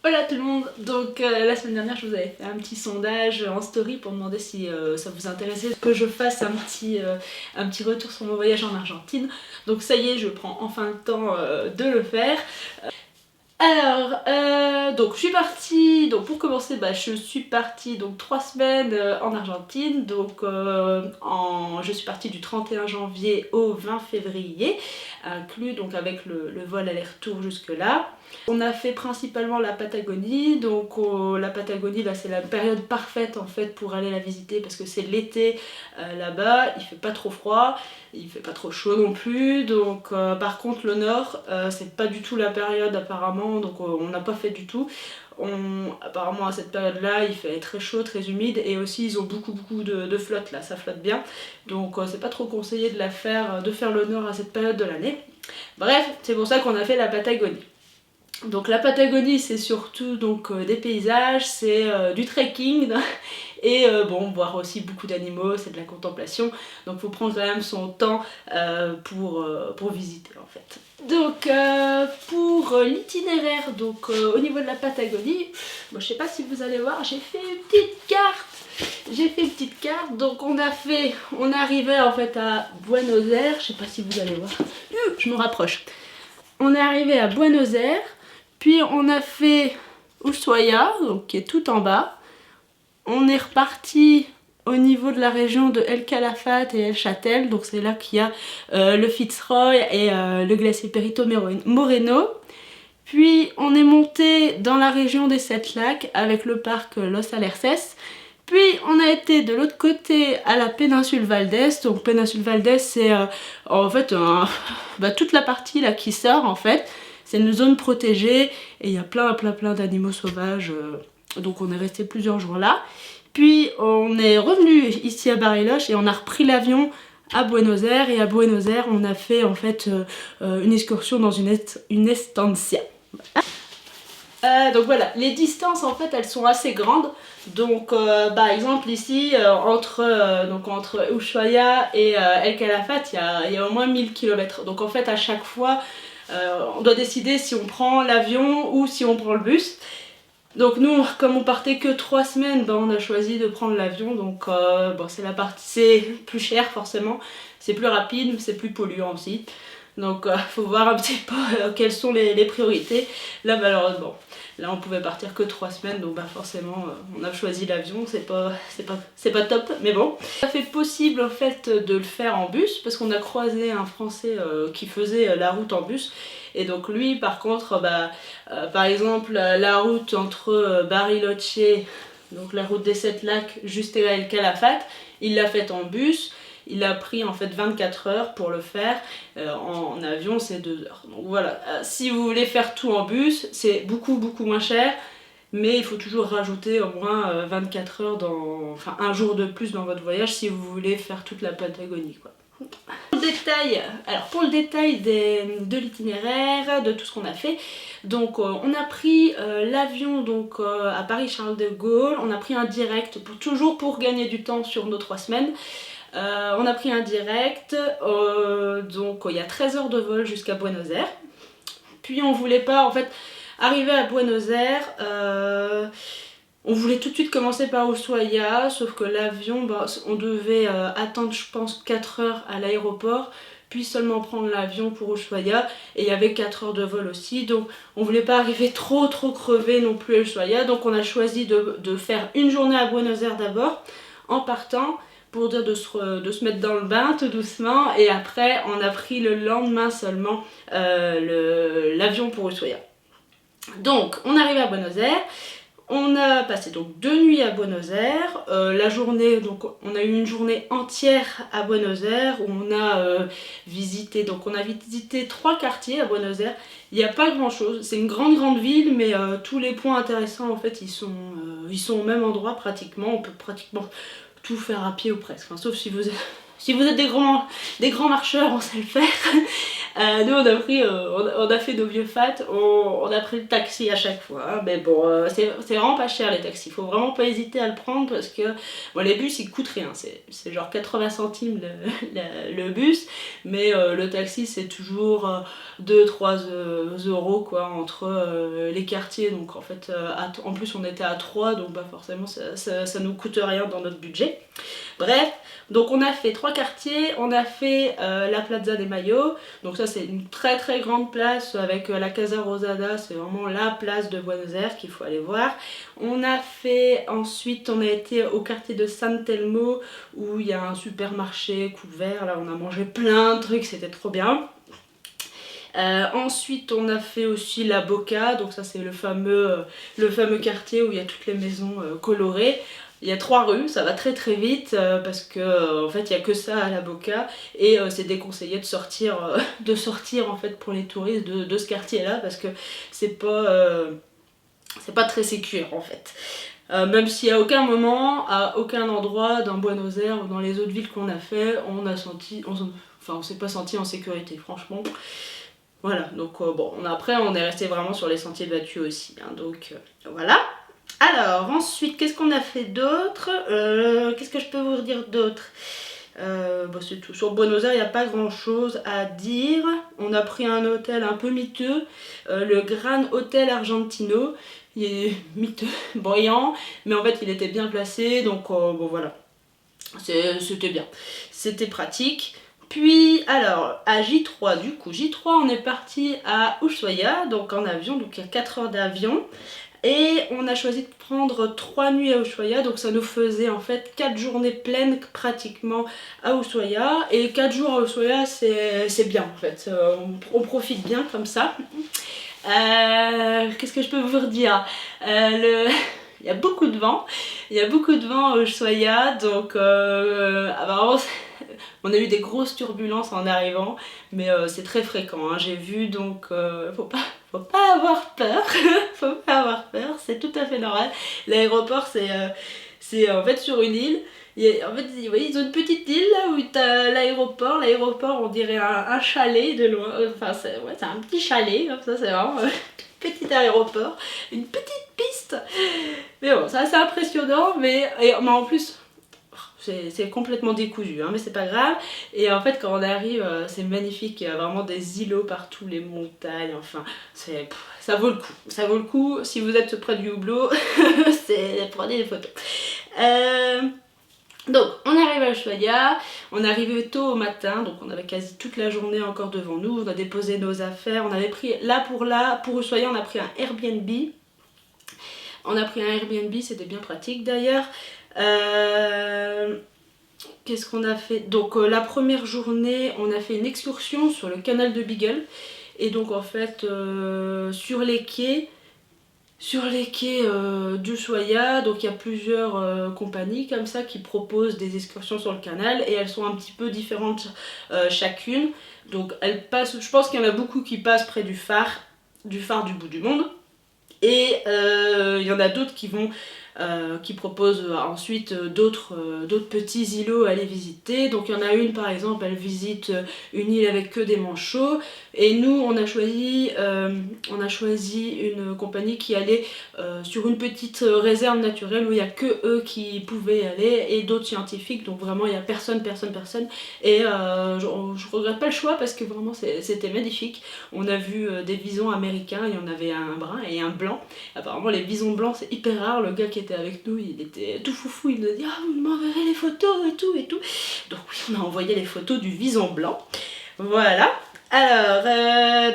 Voilà tout le monde, donc la semaine dernière je vous avais fait un petit sondage en story pour demander si ça vous intéressait que je fasse un petit retour sur mon voyage en Argentine. Donc ça y est, je prends enfin le temps de le faire. Alors, donc je suis partie, donc pour commencer, je suis partie donc 3 semaines en Argentine, donc je suis partie du 31 janvier au 20 février, inclus donc avec le vol aller-retour jusque là. On a fait principalement la Patagonie, donc la Patagonie là c'est la période parfaite en fait pour aller la visiter parce que c'est l'été là-bas, il fait pas trop froid, il fait pas trop chaud non plus, donc par contre le nord c'est pas du tout la période apparemment, donc on n'a pas fait du tout. Apparemment à cette période là il fait très chaud, très humide et aussi ils ont beaucoup de flotte là, ça flotte bien, donc c'est pas trop conseillé de faire le nord à cette période de l'année. Bref, c'est pour ça qu'on a fait la Patagonie. Donc la Patagonie c'est surtout donc, des paysages, c'est du trekking et bon, voir aussi beaucoup d'animaux, c'est de la contemplation, donc faut prendre quand même son temps pour visiter en fait. Donc pour l'itinéraire, donc au niveau de la Patagonie, bon, je sais pas si vous allez voir, j'ai fait une petite carte. Donc on arrivait en fait à Buenos Aires, je sais pas si vous allez voir, je me rapproche. On est arrivé à Buenos Aires, puis on a fait Ushuaia, donc qui est tout en bas. On est reparti au niveau de la région de El Calafate et El Chatel, donc c'est là qu'il y a le Fitzroy et le glacier Perito Moreno. Puis on est monté dans la région des 7 lacs avec le parc Los Alerces. Puis on a été de l'autre côté à la péninsule Valdés. Donc péninsule Valdés c'est en fait toute la partie là qui sort en fait. C'est une zone protégée et il y a plein d'animaux sauvages. Donc on est resté plusieurs jours là. Puis on est revenu ici à Bariloche et on a repris l'avion à Buenos Aires. Et à Buenos Aires on a fait en fait une excursion dans une estancia. Donc voilà, les distances en fait elles sont assez grandes. Donc par exemple ici entre Ushuaia et El Calafate il y a au moins 1000 km. Donc en fait à chaque fois on doit décider si on prend l'avion ou si on prend le bus. Donc nous comme on partait que 3 semaines, on a choisi de prendre l'avion. Donc bon, c'est plus cher forcément, c'est plus rapide, c'est plus polluant aussi. Donc faut voir un petit peu quelles sont les priorités. Là malheureusement, là on pouvait partir que 3 semaines, donc forcément on a choisi l'avion, c'est pas top, mais bon. Ça fait possible en fait de le faire en bus, parce qu'on a croisé un Français qui faisait la route en bus. Et donc lui par contre, par exemple la route entre Bariloche, donc la route des 7 lacs juste à El Calafate, il l'a faite en bus. Il a pris en fait 24 heures pour le faire, en avion c'est 2 heures. Donc voilà, si vous voulez faire tout en bus, c'est beaucoup moins cher, mais il faut toujours rajouter au moins 24 heures, enfin un jour de plus dans votre voyage si vous voulez faire toute la Patagonie quoi. Pour le détail de l'itinéraire, de tout ce qu'on a fait, donc on a pris l'avion à Paris-Charles de Gaulle, on a pris un direct, toujours pour gagner du temps sur nos 3 semaines. On a pris un direct, donc il y a 13 heures de vol jusqu'à Buenos Aires. Puis on voulait pas en fait arriver à Buenos Aires, on voulait tout de suite commencer par Ushuaia, sauf que l'avion, on devait attendre je pense 4 heures à l'aéroport, puis seulement prendre l'avion pour Ushuaia, et il y avait 4 heures de vol aussi, donc on voulait pas arriver trop crevé non plus à Ushuaia, donc on a choisi de faire une journée à Buenos Aires d'abord, en partant, pour dire de se mettre dans le bain tout doucement, et après on a pris le lendemain seulement l'avion pour Ushuaia. Donc on arrive à Buenos Aires, on a passé donc 2 nuits à Buenos Aires, la journée, donc on a eu une journée entière à Buenos Aires où on a visité 3 quartiers à Buenos Aires. Il n'y a pas grand chose, c'est une grande ville, mais tous les points intéressants en fait ils sont au même endroit pratiquement, on peut pratiquement tout faire à pied ou presque, enfin, sauf si vous êtes des grands marcheurs, on sait le faire. Nous on a fait nos vieux fat, on a pris le taxi à chaque fois, hein. Mais bon, c'est vraiment pas cher les taxis, faut vraiment pas hésiter à le prendre parce que bon, les bus ils coûtent rien, c'est genre 80 centimes le bus, mais le taxi c'est toujours 2-3 euros quoi entre les quartiers, donc en fait en plus on était à 3, donc bah forcément ça nous coûte rien dans notre budget. Bref, donc on a fait 3 quartiers, on a fait la Plaza de Mayo, donc ça c'est une très très grande place avec la Casa Rosada, c'est vraiment la place de Buenos Aires qu'il faut aller voir. On a fait, ensuite on a été au quartier de San Telmo où il y a un supermarché couvert, là on a mangé plein de trucs, c'était trop bien. Ensuite on a fait aussi la Boca, donc ça c'est le fameux quartier où il y a toutes les maisons colorées. Il y a 3 rues, ça va très très vite parce que en fait il n'y a que ça à la Boca et c'est déconseillé de sortir en fait pour les touristes de ce quartier là parce que c'est pas très sécure en fait. Même si à aucun moment, à aucun endroit dans Buenos Aires ou dans les autres villes qu'on a fait, on s'est pas senti en sécurité franchement. Voilà, donc bon, après on est resté vraiment sur les sentiers battus aussi, hein, donc voilà. Alors ensuite, qu'est-ce qu'on a fait d'autre? Qu'est-ce que je peux vous dire d'autre? Bon, c'est tout. Sur Buenos Aires, il n'y a pas grand chose à dire. On a pris un hôtel un peu miteux, le Gran Hotel Argentino. Il est miteux, bruyant, mais en fait il était bien placé, donc bon voilà, c'était bien, c'était pratique. Puis alors à J3, du coup J3 on est parti à Ushuaia, donc en avion, donc il y a 4 heures d'avion. Et on a choisi de prendre 3 nuits à Ushuaia, donc ça nous faisait en fait 4 journées pleines pratiquement à Ushuaia. Et 4 jours à Ushuaia c'est bien en fait, on profite bien comme ça. Qu'est-ce que je peux vous redire? Il y a beaucoup de vent, à Ushuaia, donc apparemment on a eu des grosses turbulences en arrivant, mais c'est très fréquent, hein. J'ai vu, donc faut pas avoir peur, faut pas avoir peur, c'est tout à fait normal. L'aéroport c'est en fait sur une île. En fait, vous voyez, ils ont une petite île là où t'as l'aéroport. L'aéroport, on dirait un chalet de loin. Enfin, c'est un petit chalet, comme ça, c'est vraiment un petit aéroport. Une petite piste. Mais bon, c'est assez impressionnant, mais en plus, c'est complètement décousu, hein, mais c'est pas grave. Et en fait, quand on arrive, c'est magnifique. Il y a vraiment des îlots partout, les montagnes, enfin, ça vaut le coup. Ça vaut le coup. Si vous êtes près du hublot, prenez des photos. Donc on arrive à Ushuaia, on est arrivé tôt au matin, donc on avait quasi toute la journée encore devant nous, on a déposé nos affaires, on avait pris pour Ushuaia on a pris un Airbnb. C'était bien pratique d'ailleurs. Qu'est-ce qu'on a fait? Donc la première journée on a fait une excursion sur le canal de Beagle, et donc en fait sur les quais d'Ushuaia, donc il y a plusieurs compagnies comme ça qui proposent des excursions sur le canal et elles sont un petit peu différentes chacune. Donc elles passent, je pense qu'il y en a beaucoup qui passent près du phare du bout du monde, et il y en a d'autres qui proposent ensuite d'autres petits îlots à aller visiter. Donc il y en a une par exemple, elle visite une île avec que des manchots, et nous on a choisi une compagnie qui allait sur une petite réserve naturelle où il n'y a que eux qui pouvaient y aller et d'autres scientifiques, donc vraiment il n'y a personne, et je regrette pas le choix parce que vraiment c'était magnifique. On a vu des visons américains, il y en avait un brun et un blanc. Apparemment les visons blancs c'est hyper rare. Le gars qui était avec nous, il était tout foufou, il nous a dit ah, vous m'enverrez les photos et tout. Donc oui, on a envoyé les photos du vison blanc. Voilà. Alors,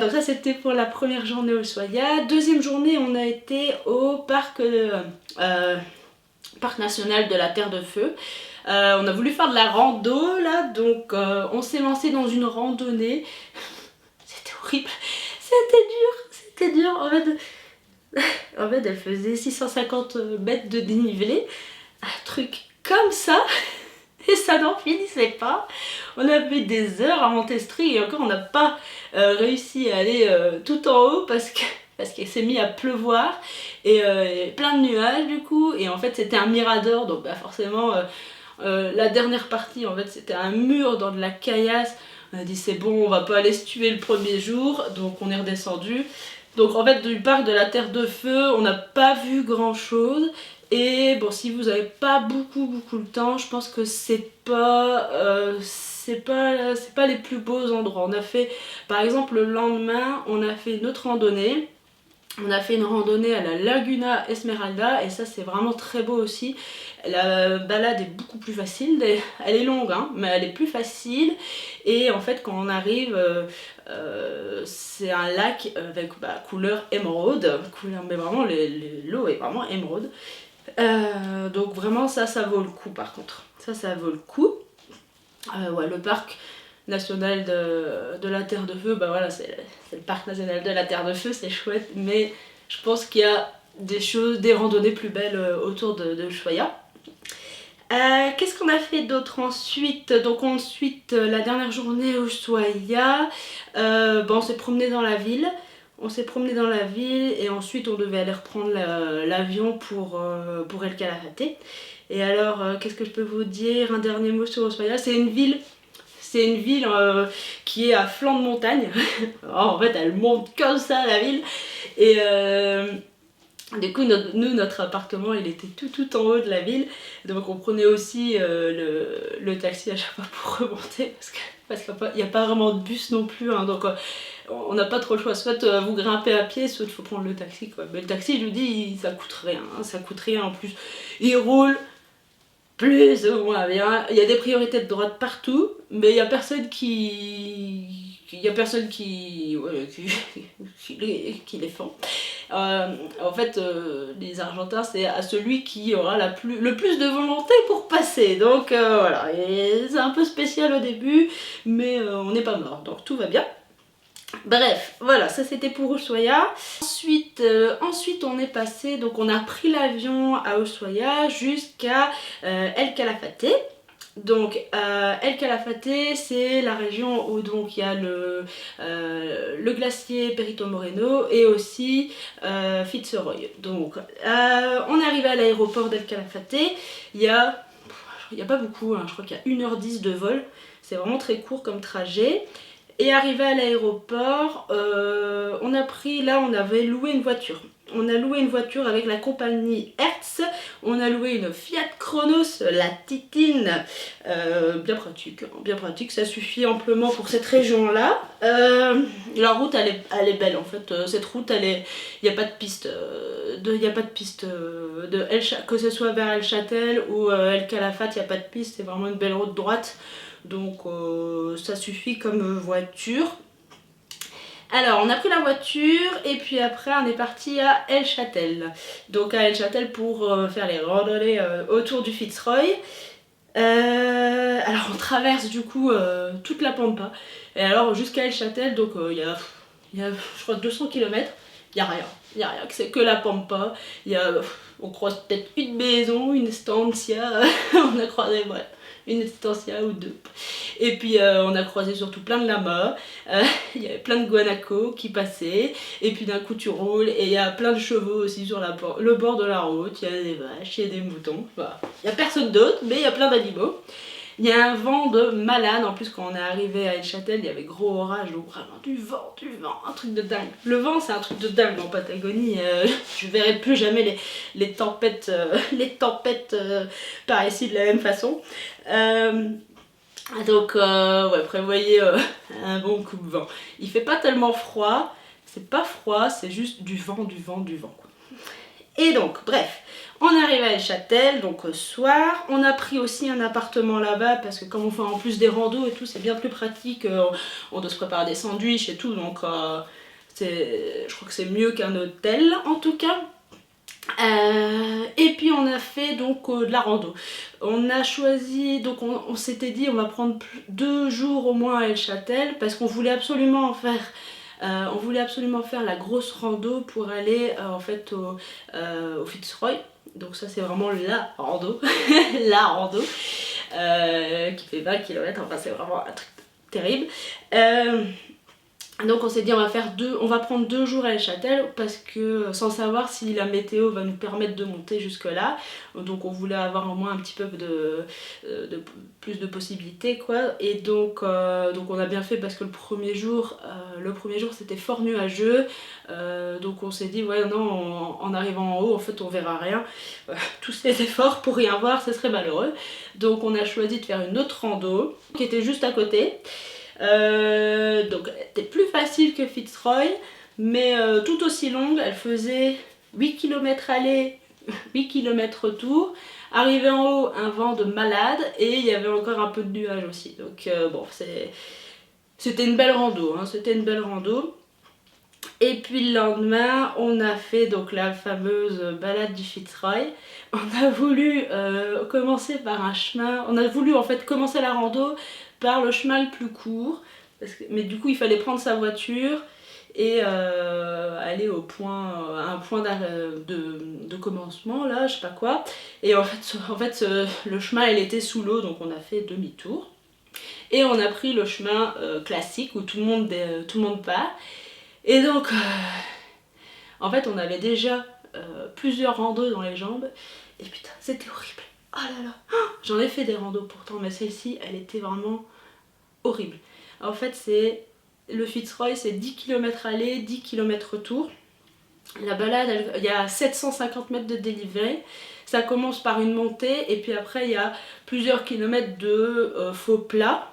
donc ça c'était pour la première journée au Ushuaia. Deuxième journée, on a été au parc national de la Terre de Feu. On a voulu faire de la rando là, donc on s'est lancé dans une randonnée. C'était horrible, c'était dur. En fait, elle faisait 650 mètres de dénivelé, un truc comme ça, et ça n'en finissait pas. On a fait des heures à monter ce truc et encore on n'a pas réussi à aller tout en haut parce qu'il s'est mis à pleuvoir et il y avait plein de nuages du coup, et en fait c'était un mirador, donc bah, forcément la dernière partie en fait c'était un mur dans de la caillasse. On a dit c'est bon, on va pas aller se tuer le premier jour, donc on est redescendu. Donc en fait du parc de la Terre de Feu, on n'a pas vu grand chose. Et bon, si vous avez pas beaucoup le temps, je pense que c'est pas les plus beaux endroits. On a fait, par exemple le lendemain, on a fait une autre randonnée. On a fait une randonnée à la Laguna Esmeralda et ça c'est vraiment très beau aussi. La balade est beaucoup plus facile, elle est longue hein, mais elle est plus facile. Et en fait quand on arrive, c'est un lac avec couleur émeraude, mais vraiment l'eau est vraiment émeraude. Donc vraiment ça vaut le coup par contre, ça vaut le coup. Ouais, le parc national de la Terre de Feu, bah voilà, c'est le parc national de la Terre de Feu, c'est chouette, mais je pense qu'il y a des randonnées plus belles autour de Ushuaïa. Qu'est-ce qu'on a fait d'autre ensuite? Donc ensuite, la dernière journée à Ushuaïa, on s'est promené dans la ville. Et ensuite on devait aller reprendre l'avion pour El Calafate. Et alors, qu'est-ce que je peux vous dire? Un dernier mot sur Ushuaïa, c'est une ville qui est à flanc de montagne. En fait, elle monte comme ça, la ville. Et du coup, notre appartement, il était tout en haut de la ville. Donc, on prenait aussi le taxi à chaque fois pour remonter. Parce qu'il n'y a pas vraiment de bus non plus. Hein, donc, on n'a pas trop le choix. Soit vous grimpez à pied, soit il faut prendre le taxi. Quoi. Mais le taxi, je vous dis, ça coûte rien. Hein, ça coûte rien en plus. Il roule plus ou moins bien. Il y a des priorités de droite partout, mais il y a personne qui les font. En fait, les Argentins, c'est à celui qui aura le plus de volonté pour passer. Donc voilà, et c'est un peu spécial au début, mais on n'est pas mort, donc tout va bien. Bref, voilà, ça c'était pour Ushuaïa. Ensuite on est passé, donc on a pris l'avion à Ushuaïa jusqu'à El Calafate. Donc El Calafate, c'est la région où donc il y a le glacier Perito Moreno et aussi Fitzroy. Donc on est arrivé à l'aéroport d'El Calafate, il y a pas beaucoup, hein, je crois qu'il y a 1h10 de vol, c'est vraiment très court comme trajet. Et arrivé à l'aéroport, on avait loué une voiture. On a loué une voiture avec la compagnie Hertz. On a loué une Fiat Cronos, la Titine. Bien pratique, ça suffit amplement pour cette région-là. La route, elle est belle en fait. Cette route, il n'y a pas de piste. Que ce soit vers El Chatel ou El Calafate, il n'y a pas de piste. C'est vraiment une belle route droite. Donc ça suffit comme voiture. Alors on a pris la voiture et puis après on est parti à El Chatel. Donc à El Chatel pour faire les randonnées autour du Fitzroy. Alors on traverse du coup toute la Pampa. Et alors jusqu'à El Chatel, donc il y a je crois 200 km. Il n'y a rien, c'est que la Pampa. On croise peut-être une maison, une estancia. On a croisé, bref, une estancia ou deux. Et puis on a croisé surtout plein de lamas, il y avait plein de guanacos qui passaient, et puis d'un coup tu roules, et il y a plein de chevaux aussi sur le bord de la route, il y a des vaches, il y a des moutons, voilà. Il n'y a personne d'autre, mais il y a plein d'animaux. Il y a un vent de malade, en plus quand on est arrivé à El Chatel, il y avait gros orage, donc vraiment du vent, un truc de dingue. Le vent c'est un truc de dingue en Patagonie, je verrai plus jamais les tempêtes, par ici de la même façon. Donc ouais, prévoyez un bon coup de vent. Il fait pas tellement froid, c'est pas froid, c'est juste du vent quoi. Et donc bref, on arrive à El Chatel, donc au soir. On a pris aussi un appartement là-bas parce que comme on fait en plus des randos et tout, c'est bien plus pratique. On doit se préparer des sandwichs et tout, donc je crois que c'est mieux qu'un hôtel en tout cas. Et puis on a fait donc de la rando. On a choisi, donc on s'était dit on va prendre 2 jours au moins à El Chatel parce qu'on voulait absolument faire la grosse rando pour aller en fait au Fitzroy. Donc ça c'est vraiment la rando, la rando qui fait 20 km, enfin c'est vraiment un truc terrible. Donc on s'est dit on va prendre 2 jours à El Châtel parce que sans savoir si la météo va nous permettre de monter jusque là. Donc on voulait avoir au moins un petit peu plus de possibilités quoi. Et donc on a bien fait parce que le premier jour c'était fort nuageux. Donc on s'est dit ouais non en arrivant en haut en fait on verra rien. Tous ces efforts pour rien voir ce serait malheureux. Donc on a choisi de faire une autre rando qui était juste à côté. Donc elle était plus facile que Fitzroy mais tout aussi longue, elle faisait 8 km aller, 8 km retour. Arrivé en haut, un vent de malade et il y avait encore un peu de nuages aussi. Donc bon, c'était une belle rando, hein, c'était une belle rando. Et puis le lendemain, on a fait donc la fameuse balade du Fitzroy. On a voulu commencer par un chemin, on a voulu en fait commencer la rando par le chemin le plus court, mais du coup il fallait prendre sa voiture et aller au point, à un point de commencement là, je sais pas quoi. Et en fait le chemin il était sous l'eau donc on a fait demi-tour. Et on a pris le chemin classique où tout le monde part. Et donc en fait on avait déjà plusieurs randos dans les jambes et putain c'était horrible. Oh là là, j'en ai fait des randos pourtant mais celle-ci elle était vraiment horrible. En fait c'est le Fitzroy c'est 10 km aller, 10 km retour. La balade il y a 750 mètres de dénivelé. Ça commence par une montée et puis après il y a plusieurs kilomètres de faux plat.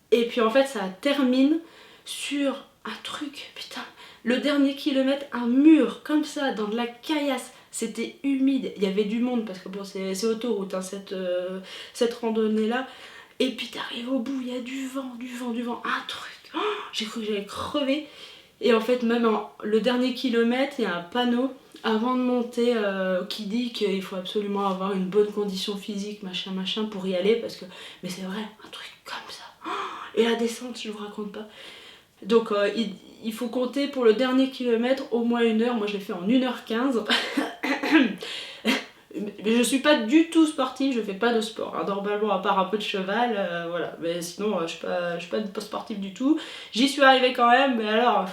Et puis en fait ça termine sur un truc, putain, le dernier kilomètre, un mur comme ça dans de la caillasse. C'était humide, il y avait du monde parce que bon c'est autoroute hein, cette randonnée là. Et puis t'arrives au bout, il y a du vent, un truc. Oh, j'ai cru que j'allais crever. Et en fait même le dernier kilomètre, il y a un panneau avant de monter qui dit qu'il faut absolument avoir une bonne condition physique, machin pour y aller parce que... Mais c'est vrai, un truc comme ça. Oh, et la descente, je vous raconte pas. Donc il faut compter pour le dernier kilomètre au moins 1 heure. Moi je l'ai fait en 1h15. Mais je suis pas du tout sportive, je fais pas de sport. Hein. Normalement, à part un peu de cheval, voilà. Mais sinon, je suis pas sportive du tout. J'y suis arrivée quand même, mais alors,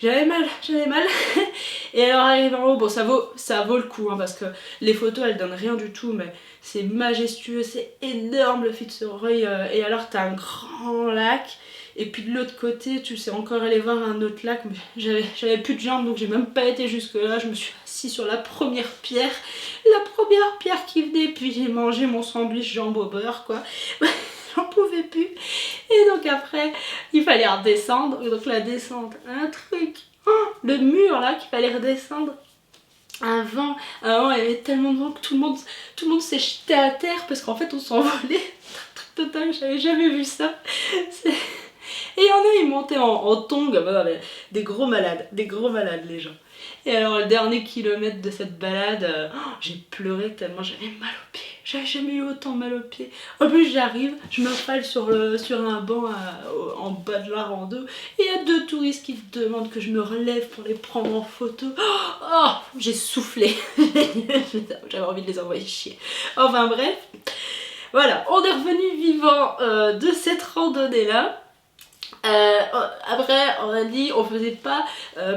j'avais mal. Et alors, arrivé en haut, bon, ça vaut le coup, hein, parce que les photos, elles donnent rien du tout, mais c'est majestueux, c'est énorme le Fitzroy. Et alors, t'as un grand lac. Et puis de l'autre côté, tu sais encore aller voir un autre lac, mais j'avais plus de jambes donc j'ai même pas été jusque là. Je me suis assise sur la première pierre qui venait, puis j'ai mangé mon sandwich jambes au beurre quoi. J'en pouvais plus. Et donc après, il fallait redescendre. Donc la descente, un truc, le mur là qu'il fallait redescendre. Un vent, il y avait tellement de vent que tout le monde s'est jeté à terre parce qu'en fait on s'envolait. Total, j'avais jamais vu ça. Et il y en a, ils montaient en tongs, des gros malades les gens. Et alors le dernier kilomètre de cette balade, j'ai pleuré tellement j'avais mal aux pieds. J'avais jamais eu autant mal aux pieds. En plus j'arrive, je m'installe sur un banc en bas de la rando. Et il y a 2 touristes qui me demandent que je me relève pour les prendre en photo. Oh, j'ai soufflé. J'avais envie de les envoyer chier. Enfin bref. Voilà, on est revenu vivant de cette randonnée là. Après on a dit on faisait pas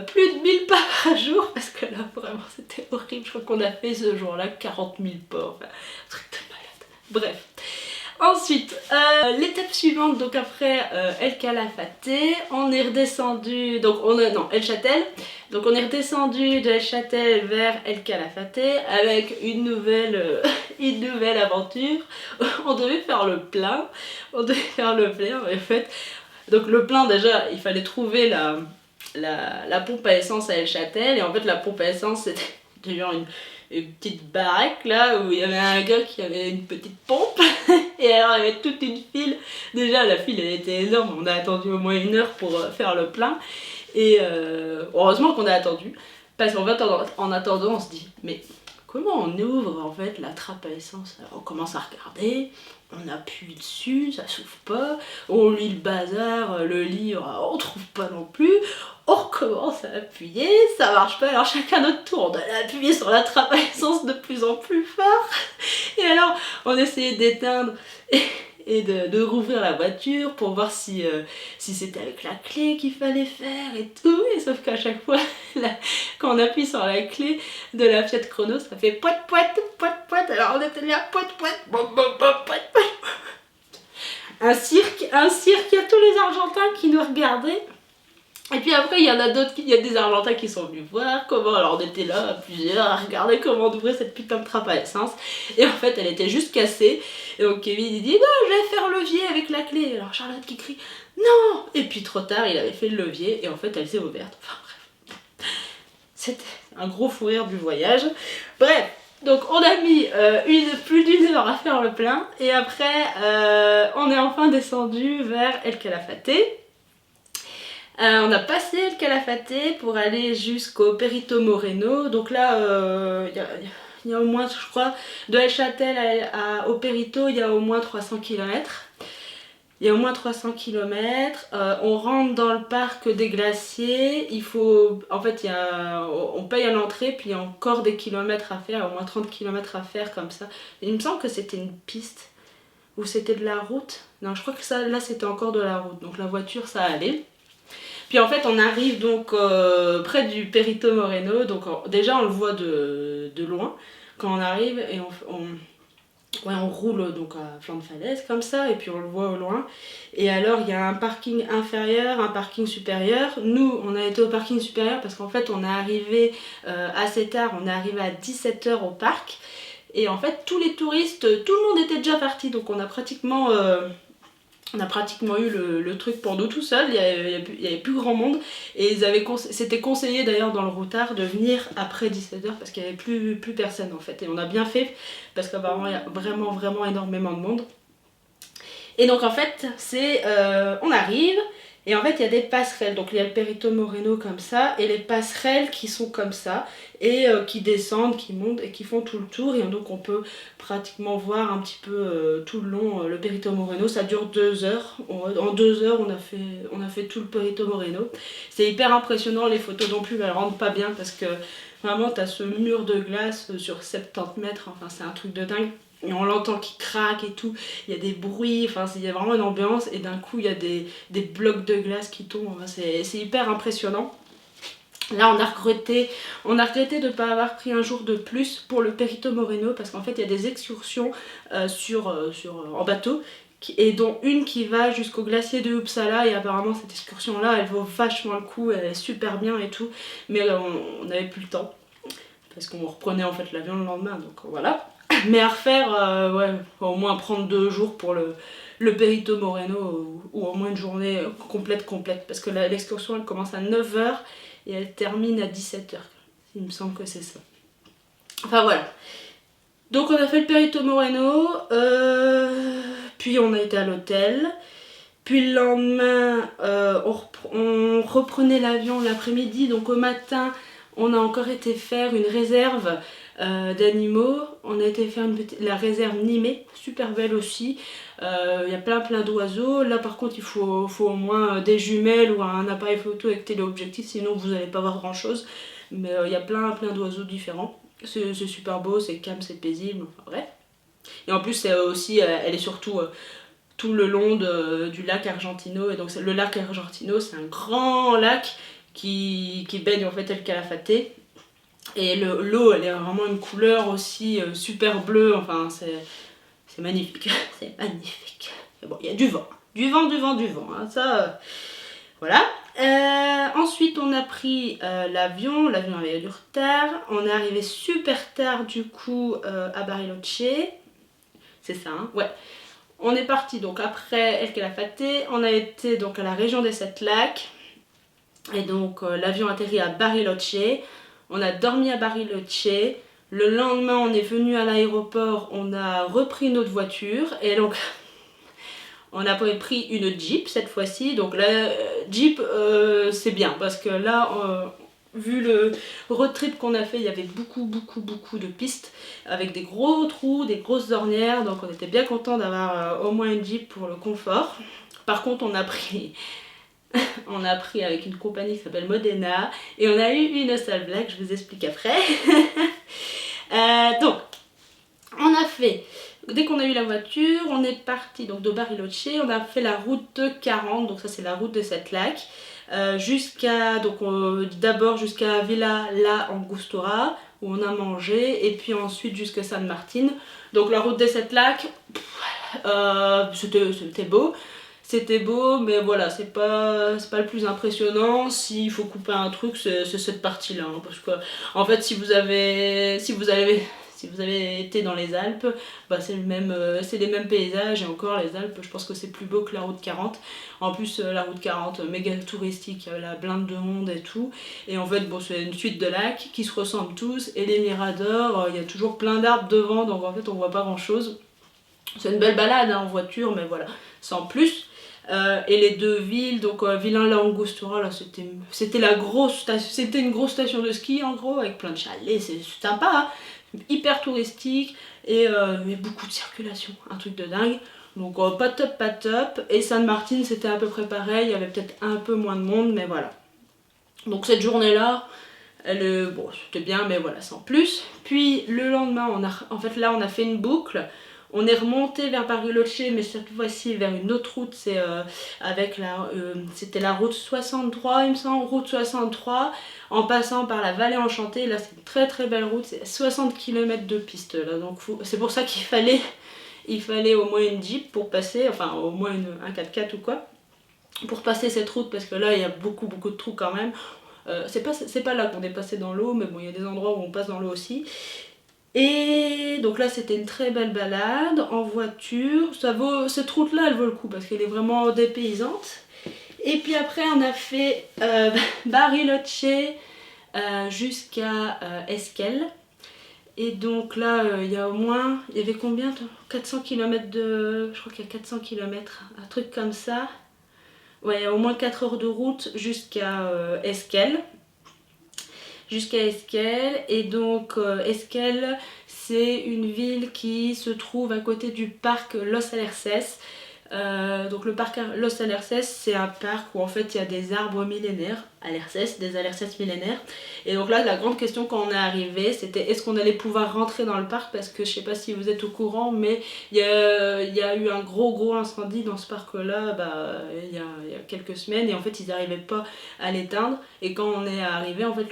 plus de 1000 pas par jour parce que là vraiment c'était horrible. Je crois qu'on a fait ce jour là 40 000 pas, enfin un truc de malade. Bref. Ensuite, l'étape suivante, donc après El Calafate, on est redescendu, El Châtel, donc on est redescendu de El Châtel vers El Calafate avec une nouvelle aventure. On devait faire le plein, en fait. Donc le plein déjà, il fallait trouver la pompe à essence à El Châtel, et en fait la pompe à essence c'était genre une petite baraque là où il y avait un gars qui avait une petite pompe et alors il y avait toute une file. Déjà la file elle était énorme, on a attendu au moins 1 heure pour faire le plein et heureusement qu'on a attendu parce qu'en fait en attendant on se dit mais comment on ouvre en fait la trappe à essence? Alors, on commence à regarder, on appuie dessus, ça s'ouvre pas, on lit le bazar, le livre, on trouve pas non plus, on recommence à appuyer, ça marche pas, alors chacun notre tour, on doit appuyer sur la trappe à essence de plus en plus fort, et alors on essayait d'éteindre, et et de rouvrir la voiture pour voir si c'était avec la clé qu'il fallait faire et tout. Et sauf qu'à chaque fois, quand on appuie sur la clé de la Fiat Chrono, ça fait poit poit poit poit. Alors on était là poit poit poit poit poit poit. Un cirque, il y a tous les Argentins qui nous regardaient. Et puis après, il y en a d'autres, il y a des Argentins qui sont venus voir comment, alors on était là, plusieurs, à regarder comment on ouvrait cette putain de trappe à essence. Et en fait, elle était juste cassée. Et donc Kevin, il dit, non, je vais faire levier avec la clé. Alors Charlotte qui crie, non. Et puis trop tard, il avait fait le levier, et en fait, elle s'est ouverte. Enfin bref. C'était un gros fou rire du voyage. Bref. Donc on a mis plus d'une heure à faire le plein. Et après, on est enfin descendu vers El Calafate. On a passé El Calafate pour aller jusqu'au Perito Moreno. Donc là, il y a au moins, je crois, de El Chatel au Perito, il y a au moins 300 km. Il y a au moins 300 km. On rentre dans le parc des glaciers. Il faut, en fait, on paye à l'entrée, puis il y a encore des kilomètres à faire, au moins 30 km à faire comme ça. Il me semble que c'était une piste ou c'était de la route. Non, je crois que ça, là, c'était encore de la route. Donc la voiture, ça allait. Puis en fait on arrive donc près du Perito Moreno, donc déjà on le voit de loin quand on arrive et on roule donc à flanc de falaise comme ça et puis on le voit au loin. Et alors il y a un parking inférieur, un parking supérieur. Nous on a été au parking supérieur parce qu'en fait on est arrivé assez tard, on est arrivé à 17h au parc. Et en fait tous les touristes, tout le monde était déjà parti, donc on a pratiquement eu le truc pour nous tout seul, il y avait plus grand monde et c'était conseillé d'ailleurs dans le routard de venir après 17h parce qu'il n'y avait plus personne en fait, et on a bien fait parce qu'apparemment il y a vraiment énormément de monde. Et donc en fait on arrive et en fait il y a des passerelles, donc il y a le Perito Moreno comme ça et les passerelles qui sont comme ça et qui descendent, qui montent et qui font tout le tour, et donc on peut pratiquement voir un petit peu tout le long le Perito Moreno. Ça dure 2 heures, en 2 heures on a fait tout le Perito Moreno. C'est hyper impressionnant, les photos non plus elles rendent pas bien parce que vraiment t'as ce mur de glace sur 70 mètres, enfin c'est un truc de dingue. Et on l'entend qui craque et tout, il y a des bruits, enfin il y a vraiment une ambiance, et d'un coup il y a des blocs de glace qui tombent, enfin, c'est hyper impressionnant. Là on a regretté de ne pas avoir pris un jour de plus pour le Perito Moreno parce qu'en fait il y a des excursions en bateau, et dont une qui va jusqu'au glacier de Uppsala, et apparemment cette excursion là elle vaut vachement le coup, elle est super bien et tout, mais on n'avait plus le temps parce qu'on reprenait en fait l'avion le lendemain, donc voilà. Mais à refaire, ouais, au moins prendre 2 jours pour le Perito Moreno, ou au moins une journée complète, parce que l'excursion elle commence à 9h et elle termine à 17h. Il me semble que c'est ça. Enfin voilà. Donc on a fait le Perito Moreno, puis on a été à l'hôtel. Puis le lendemain, on reprenait l'avion l'après-midi, donc au matin, on a encore été faire une réserve d'animaux. On a été faire la réserve Nimé, super belle aussi. Il y a plein d'oiseaux. Là par contre il faut au moins des jumelles ou un appareil photo avec téléobjectif, sinon vous n'allez pas voir grand chose. Mais il y a plein d'oiseaux différents. C'est super beau, c'est calme, c'est paisible, enfin bref. Et en plus c'est aussi, elle est surtout tout le long du lac Argentino. Et donc le lac Argentino c'est un grand lac qui baigne en fait El Calafate. Et l'eau elle est vraiment une couleur aussi super bleue, enfin c'est magnifique, c'est magnifique. Mais bon, il y a du vent, hein, ça voilà. Ensuite on a pris l'avion avait du retard, on est arrivé super tard du coup à Bariloche, c'est ça hein, ouais. On est parti donc après El Calafate, on a été donc à la région des 7 lacs, et donc l'avion atterrit à Bariloche. On a dormi à Bariloche, le lendemain on est venu à l'aéroport, on a repris notre voiture, et donc on a pris une Jeep cette fois-ci. Donc la Jeep c'est bien parce que là, vu le road trip qu'on a fait, il y avait beaucoup de pistes avec des gros trous, des grosses ornières, donc on était bien content d'avoir au moins une Jeep pour le confort. Par contre on a pris avec une compagnie qui s'appelle Modena, et on a eu une sale blague, je vous explique après. Donc on a fait dès qu'on a eu la voiture, on est parti donc de Bariloche, on a fait la route 40, donc ça c'est la route de cette lac, jusqu'à, donc d'abord jusqu'à Villa La Angostura, où on a mangé, et puis ensuite jusqu'à San Martin. Donc la route des 7 lacs, c'était beau. C'était beau, mais voilà, c'est pas le plus impressionnant. S'il faut couper un truc, c'est cette partie-là. Hein, parce que, en fait, si vous avez été dans les Alpes, bah c'est les mêmes paysages. Et encore, les Alpes, je pense que c'est plus beau que la route 40. En plus, la route 40, méga touristique, il y a la blinde de monde et tout. Et en fait, bon, c'est une suite de lacs qui se ressemblent tous. Et les miradors, il y a toujours plein d'arbres devant, donc en fait, on voit pas grand-chose. C'est une belle balade hein, en voiture, mais voilà, sans plus. Et les deux villes, donc Villa La Angostura, là c'était une grosse station de ski en gros, avec plein de chalets, c'est sympa, hein, hyper touristique, et mais beaucoup de circulation, un truc de dingue. Donc pas top, pas top. Et San Martin c'était à peu près pareil, il y avait peut-être un peu moins de monde, mais voilà. Donc cette journée-là, bon, c'était bien, mais voilà, sans plus. Puis le lendemain, on a fait une boucle. On est remonté vers Bariloche, mais cette fois-ci vers une autre route, c'était la route 63, il me semble, route 63, en passant par la vallée enchantée. Là, c'est une très très belle route, c'est 60 km de piste là, donc c'est pour ça qu'il fallait au moins une Jeep pour passer, enfin au moins un 4x4 ou quoi, pour passer cette route, parce que là, il y a beaucoup de trous quand même. C'est pas là qu'on est passé dans l'eau, mais bon, il y a des endroits où on passe dans l'eau aussi. Et donc là c'était une très belle balade en voiture, cette route là elle vaut le coup parce qu'elle est vraiment dépaysante. Et puis après on a fait Bariloche jusqu'à Esquel. Et donc là il y avait combien 400 km je crois qu'il y a 400 km, un truc comme ça. Ouais, il y a au moins 4 heures de route jusqu'à Esquel. Et donc Esquel c'est une ville qui se trouve à côté du parc Los Alerces. Donc le parc Los Alerces c'est un parc où en fait il y a des arbres millénaires, des Alerces millénaires. Et donc là la grande question quand on est arrivé c'était est-ce qu'on allait pouvoir rentrer dans le parc, parce que je sais pas si vous êtes au courant mais il y a eu un gros incendie dans ce parc là il y a quelques semaines, et en fait ils n'arrivaient pas à l'éteindre, et quand on est arrivé en fait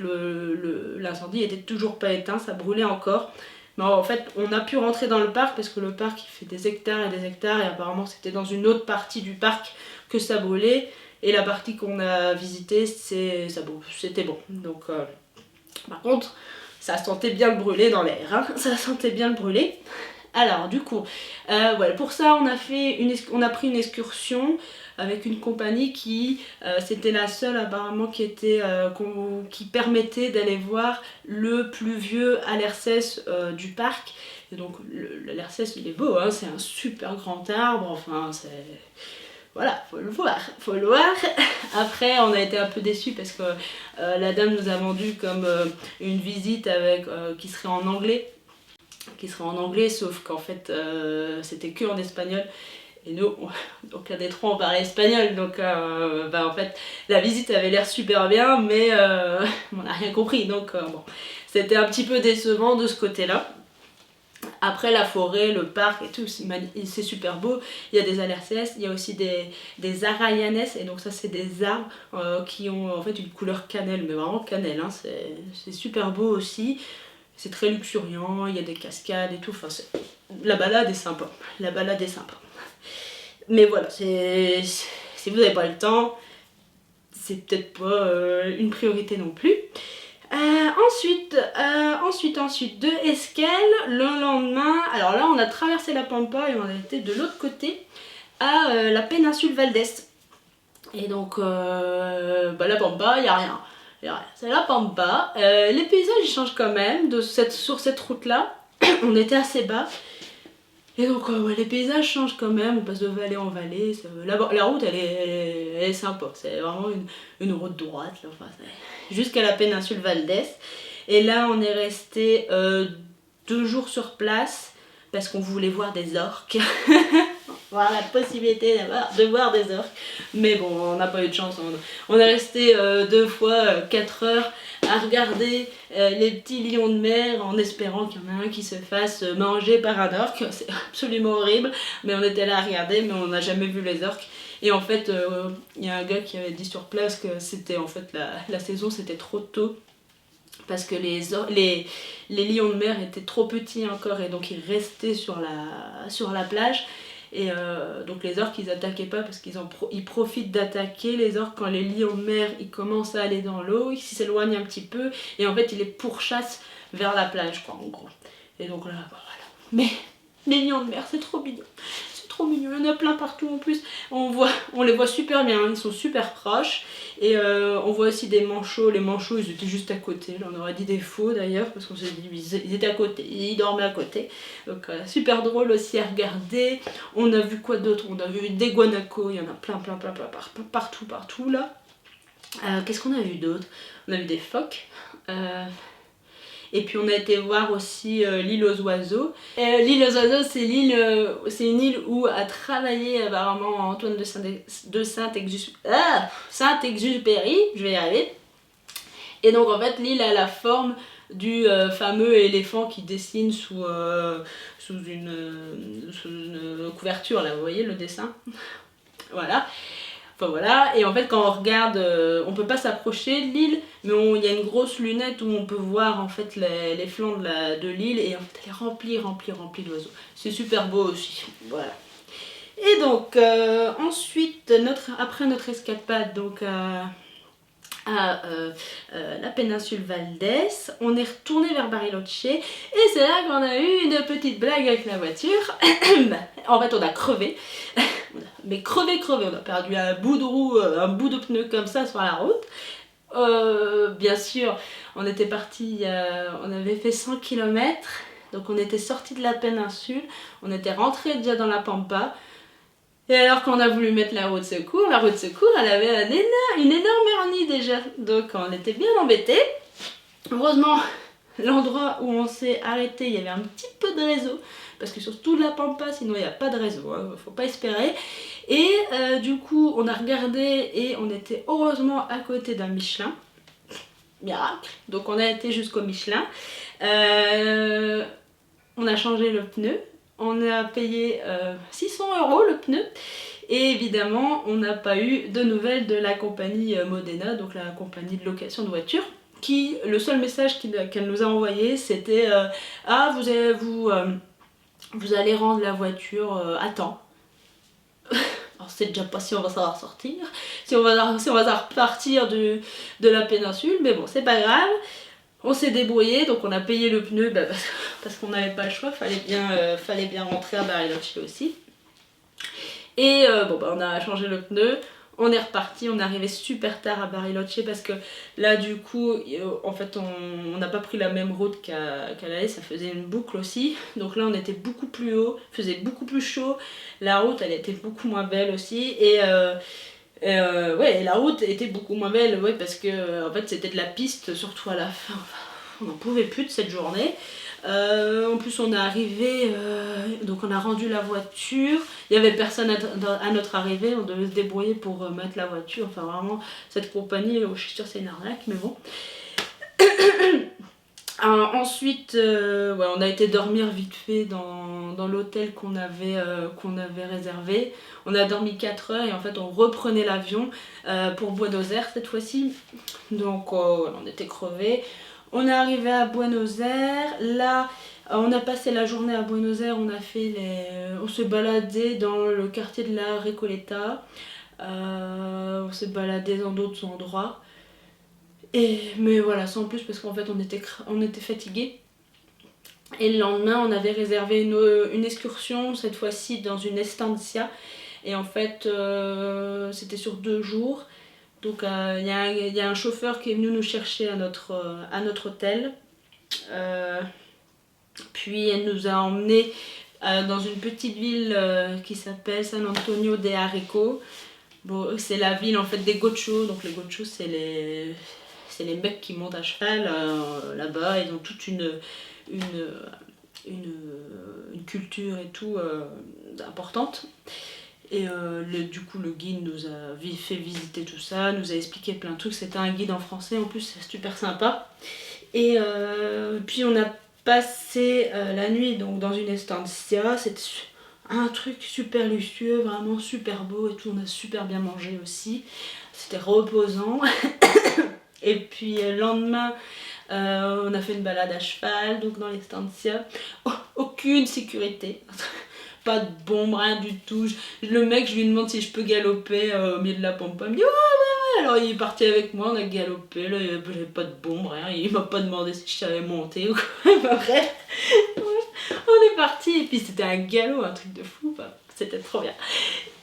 l'incendie était toujours pas éteint, ça brûlait encore. Mais en fait, on a pu rentrer dans le parc parce que le parc il fait des hectares et des hectares, et apparemment c'était dans une autre partie du parc que ça brûlait, et la partie qu'on a visitée c'était bon. Donc par contre, ça sentait bien le brûler dans l'air, hein. Ça sentait bien le brûler. Alors du coup, voilà, pour ça on a pris une excursion avec une compagnie qui c'était la seule apparemment qui permettait d'aller voir le plus vieux Alerces du parc. Et donc l'Alerces il est beau, hein, c'est un super grand arbre, enfin c'est... Voilà, faut le voir. Après, on a été un peu déçus parce que la dame nous a vendu comme une visite qui serait en anglais. Sauf qu'en fait, c'était que en espagnol. Et nous, donc là des trois on parlait espagnol, donc en fait la visite avait l'air super bien, mais on n'a rien compris, donc bon, c'était un petit peu décevant de ce côté-là. Après la forêt, le parc et tout, c'est super beau. Il y a des alerces, il y a aussi des arayanes, et donc ça c'est des arbres qui ont en fait une couleur cannelle, mais vraiment cannelle, hein, c'est super beau aussi. C'est très luxuriant, il y a des cascades et tout, enfin la balade est sympa. Mais voilà, si vous n'avez pas le temps, c'est peut-être pas une priorité non plus. Ensuite, de Esquel, le lendemain, alors là on a traversé la Pampa et on a été de l'autre côté à la péninsule Valdés. Et donc la Pampa, il n'y a rien. C'est la Pampa. Les paysages ils changent quand même sur cette route là. On était assez bas. Et donc les paysages changent quand même, on passe de vallée en vallée, la route elle est sympa, c'est vraiment une route droite là, enfin, jusqu'à la péninsule Valdés. Et là on est resté 2 jours sur place parce qu'on voulait voir des orques. avoir la possibilité de voir des orques. Mais bon, on n'a pas eu de chance. On est resté 2 fois 4 heures à regarder les petits lions de mer en espérant qu'il y en a un qui se fasse manger par un orque. C'est absolument horrible, mais on était là à regarder, mais on n'a jamais vu les orques. Et en fait, il y a un gars qui avait dit sur place que c'était en fait la saison, c'était trop tôt. Parce que les lions de mer étaient trop petits encore et donc ils restaient sur la plage. Et donc les orques ils attaquaient pas parce qu'ils profitent d'attaquer les orques quand les lions de mer ils commencent à aller dans l'eau, ils s'éloignent un petit peu et en fait ils les pourchassent vers la plage quoi en gros. Et donc là voilà. Mais les lions de mer c'est trop mignon. Trop mignon, il y en a plein partout en plus, on les voit super bien, ils sont super proches et on voit aussi des manchots, les manchots ils étaient juste à côté, là on aurait dit des faux d'ailleurs parce qu'on s'est dit ils étaient à côté, ils dormaient à côté, donc super drôle aussi à regarder. On a vu quoi d'autre? On a vu des guanacos, il y en a plein partout là. Qu'est-ce qu'on a vu d'autre? On a vu des phoques. Et puis on a été voir aussi l'île aux oiseaux. L'île aux oiseaux, c'est une île où a travaillé apparemment Antoine de Saint-Exupéry, je vais y arriver. Et donc en fait l'île a la forme du fameux éléphant qui dessine sous une couverture là, vous voyez le dessin. Voilà. Enfin voilà, et en fait quand on regarde, on peut pas s'approcher de l'île, mais il y a une grosse lunette où on peut voir en fait les flancs de l'île et en fait elle est remplie d'oiseaux. C'est super beau aussi, voilà. Et donc ensuite, après notre escapade donc à la péninsule Valdès, on est retourné vers Bariloche et c'est là qu'on a eu une petite blague avec la voiture. En fait on a crevé. Mais crevé, on a perdu un bout de roue, un bout de pneu comme ça sur la route. Bien sûr, on était parti, on avait fait 100 km, donc on était sorti de la péninsule, on était rentré déjà dans la Pampa. Et alors qu'on a voulu mettre la roue de secours elle avait une énorme hernie déjà, donc on était bien embêtés. Heureusement, l'endroit où on s'est arrêté, il y avait un petit peu de réseau. Parce que sur toute la Pampa, sinon il n'y a pas de réseau, hein, faut pas espérer. Et du coup, on a regardé et on était heureusement à côté d'un Michelin. Miracle. Donc on a été jusqu'au Michelin. On a changé le pneu. On a payé 600 € le pneu. Et évidemment, on n'a pas eu de nouvelles de la compagnie Modena, donc la compagnie de location de voitures. Le seul message qu'elle nous a envoyé, c'était ah, vous allez rendre la voiture à temps. Alors c'est déjà pas si on va savoir sortir, si on va repartir de la péninsule, mais bon c'est pas grave. On s'est débrouillé, donc on a payé le pneu parce qu'on n'avait pas le choix, fallait bien rentrer à Bariloche aussi. Et on a changé le pneu. On est reparti, on est arrivé super tard à Bariloche parce que là du coup, en fait on n'a pas pris la même route qu'à l'aller, ça faisait une boucle aussi. Donc là on était beaucoup plus haut, il faisait beaucoup plus chaud, la route elle était beaucoup moins belle aussi. Et la route était beaucoup moins belle, ouais, parce que en fait c'était de la piste, surtout à la fin, on n'en pouvait plus de cette journée. En plus on est arrivé, donc on a rendu la voiture, il n'y avait personne à notre arrivée, on devait se débrouiller pour mettre la voiture, enfin vraiment cette compagnie, je suis sûre c'est une arnaque mais bon. Ensuite on a été dormir vite fait dans l'hôtel qu'on avait réservé. On a dormi 4 heures et en fait on reprenait l'avion pour Buenos Aires cette fois-ci, donc on était crevés. On est arrivé à Buenos Aires, là on a passé la journée à Buenos Aires, on s'est baladé dans le quartier de la Recoleta, on s'est baladé dans d'autres endroits, mais voilà, sans plus parce qu'en fait on était fatigués. Et le lendemain on avait réservé une excursion, cette fois-ci dans une estancia, et en fait c'était sur 2 jours. Donc il y a un chauffeur qui est venu nous chercher à notre hôtel. Puis elle nous a emmenés dans une petite ville qui s'appelle San Antonio de Areco. Bon, c'est la ville en fait des gauchos. Donc les gauchos c'est les mecs qui montent à cheval là-bas. Ils ont toute une une culture et tout importante. Et du coup le guide nous a fait visiter tout ça, nous a expliqué plein de trucs, c'était un guide en français en plus, c'est super sympa. Et puis on a passé la nuit donc dans une estancia, c'était un truc super luxueux, vraiment super beau et tout, on a super bien mangé aussi, c'était reposant. Et puis le lendemain on a fait une balade à cheval donc dans l'estancia, aucune sécurité. Pas de bombe, rien du tout. Le mec, je lui demande si je peux galoper au milieu de la pampa. Il me dit ouais, ouais, ouais. Alors il est parti avec moi, on a galopé. Là, j'avais pas de bombe, rien. Il m'a pas demandé si je savais monter ou quoi. Enfin, bref, on est parti. Et puis c'était un galop, un truc de fou. Enfin, c'était trop bien.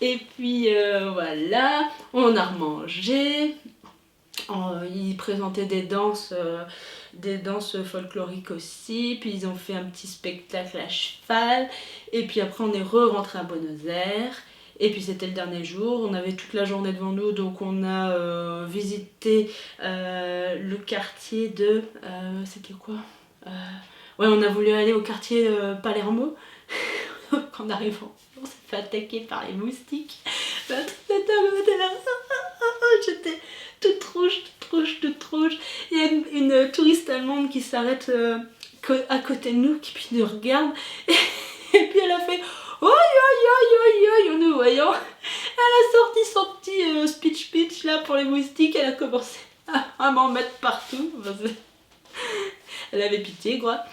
Et puis voilà, on a remangé. Ils présentaient des danses folkloriques aussi, puis ils ont fait un petit spectacle à cheval, et puis après on est rentré à Buenos Aires, et puis c'était le dernier jour, on avait toute la journée devant nous, donc on a visité le quartier de... c'était quoi ouais, on a voulu aller au quartier Palermo, en arrivant, on s'est fait attaquer par les moustiques, j'étais toute rouge, toute rouge. Il y a une touriste allemande qui s'arrête à côté de nous, qui puis nous regarde. Et puis elle a fait oi oi oi en nous voyant. Elle a sorti son petit speech là pour les moustiques. Elle a commencé à m'en mettre partout. Elle avait pitié quoi.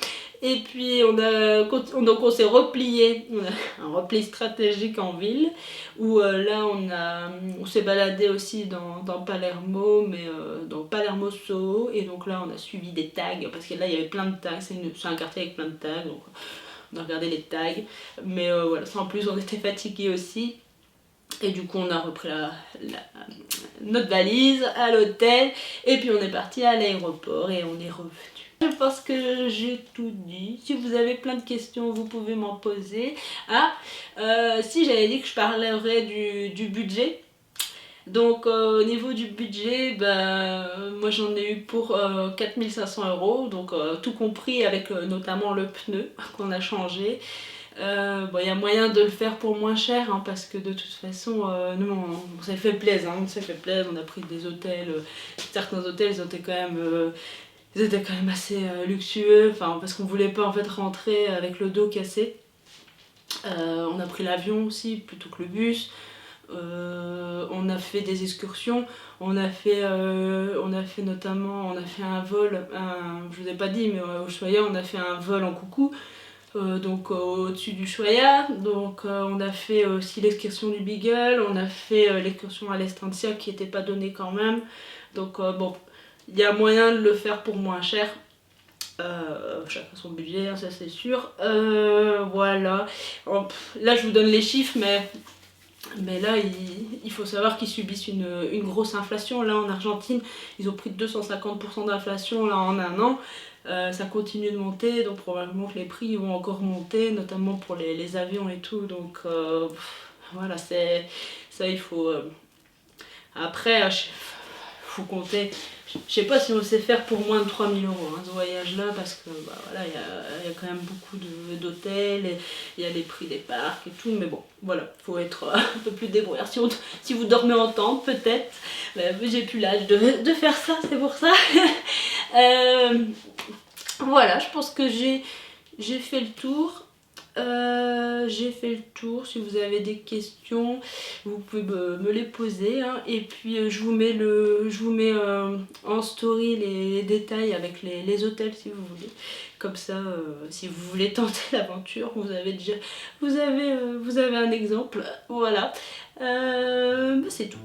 Et puis donc on s'est replié, on a un repli stratégique en ville, où là on s'est baladé aussi dans Palermo, mais dans Palermo Soho, et donc là on a suivi des tags, parce que là il y avait plein de tags, c'est un quartier avec plein de tags, donc on a regardé les tags, mais voilà, sans plus on était fatigués aussi. Et du coup on a repris notre valise à l'hôtel, et puis on est parti à l'aéroport et on est revenu. Je pense que j'ai tout dit. Si vous avez plein de questions, vous pouvez m'en poser. Si j'avais dit que je parlerais du budget. Donc au niveau du budget, moi j'en ai eu pour 4500 €, donc tout compris avec notamment le pneu qu'on a changé. Y a moyen de le faire pour moins cher, hein, parce que de toute façon nous on s'est fait plaisir, on a pris des hôtels, certains hôtels ils étaient quand même assez luxueux, parce qu'on voulait pas en fait rentrer avec le dos cassé. On a pris l'avion aussi plutôt que le bus. On a fait des excursions, on a fait notamment un vol, je vous ai pas dit, mais au Ushuaïa on a fait un vol en coucou, donc au-dessus du Ushuaïa, donc on a fait aussi l'excursion du Beagle, on a fait l'excursion à l'Estancia qui n'était pas donnée quand même, donc bon, il y a moyen de le faire pour moins cher. Chacun son budget, hein, ça c'est sûr. Voilà. Là je vous donne les chiffres, mais là il faut savoir qu'ils subissent une grosse inflation. Là en Argentine ils ont pris 250% d'inflation là en un an. Ça continue de monter, donc probablement que les prix vont encore monter, notamment pour les avions et tout. Donc voilà, ça il faut... Après, faut compter. Je sais pas si on sait faire pour moins de 3000 € hein, ce voyage là, parce que voilà, il y a quand même beaucoup d'hôtels, il y a les prix des parcs et tout, mais bon voilà, faut être un peu plus débrouillard. Si vous dormez en tente peut-être, j'ai plus l'âge de faire ça, c'est pour ça. Voilà, je pense que j'ai fait le tour. Si vous avez des questions vous pouvez me les poser, hein. Et puis je vous mets en story les détails avec les hôtels si vous voulez, comme ça si vous voulez tenter l'aventure vous avez un exemple, voilà. C'est tout.